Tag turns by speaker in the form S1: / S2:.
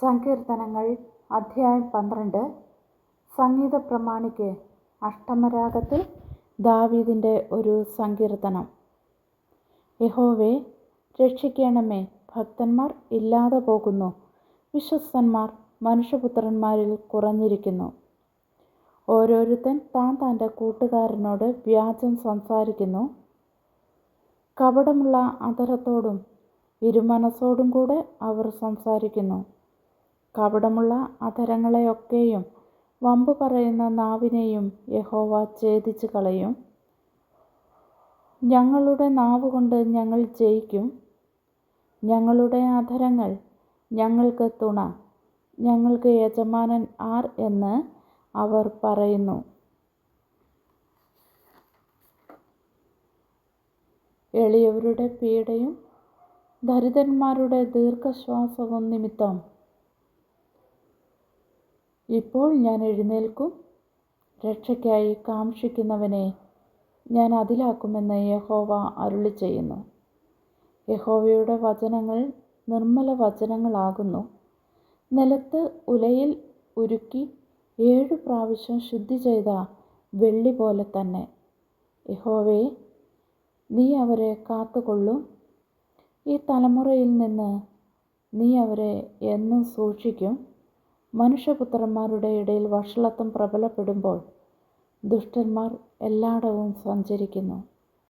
S1: സങ്കീർത്തനങ്ങൾ അധ്യായം 12. സംഗീത പ്രമാണിക്ക് അഷ്ടമരാഗത്തിൽ ദാവീദിൻ്റെ ഒരു സങ്കീർത്തനം. യഹോവേ, രക്ഷിക്കണമേ, ഭക്തന്മാർ ഇല്ലാതെ പോകുന്നു, വിശ്വസ്തന്മാർ മനുഷ്യപുത്രന്മാരിൽ കുറഞ്ഞിരിക്കുന്നു. ഓരോരുത്തൻ താൻ തൻ്റെ കൂട്ടുകാരനോട് വ്യാജം സംസാരിക്കുന്നു. കപടമുള്ള അധരത്തോടും ഇരുമനസ്സോടും കൂടെ അവർ സംസാരിക്കുന്നു. കപടമുള്ള അധരങ്ങളെയൊക്കെയും വമ്പു പറയുന്ന നാവിനെയും യഹോവ ഛേദിച്ചു കളയും. ഞങ്ങളുടെ നാവുകൊണ്ട് ഞങ്ങൾ ജയിക്കും, ഞങ്ങളുടെ അധരങ്ങൾ ഞങ്ങൾക്ക് തുണ, ഞങ്ങൾക്ക് യജമാനൻ ആർ എന്ന് അവർ പറയുന്നു. എളിയവരുടെ പീഡയും ദരിദ്രന്മാരുടെ ദീർഘശ്വാസവും നിമിത്തം ഇപ്പോൾ ഞാൻ എഴുന്നേൽക്കും. രക്ഷയ്ക്കായി കാംക്ഷിക്കുന്നവനെ ഞാൻ അതിലാക്കുമെന്ന് യഹോവ അരുളിച്ചെയ്യുന്നു. യഹോവയുടെ വചനങ്ങൾ നിർമ്മല വചനങ്ങളാകുന്നു, നിലത്ത് ഉലയിൽ ഉരുക്കി 7 പ്രാവശ്യം ശുദ്ധി ചെയ്ത വെള്ളി പോലെ തന്നെ. യഹോവേ, നീ അവരെ കാത്തുകൊള്ളും. ഈ തലമുറയിൽ നിന്ന് നീ അവരെ എന്നും സൂക്ഷിക്കും. മനുഷ്യപുത്രന്മാരുടെ ഇടയിൽ വഷളത്വം പ്രബലപ്പെടുമ്പോൾ ദുഷ്ടന്മാർ എല്ലായിടവും സഞ്ചരിക്കുന്നു.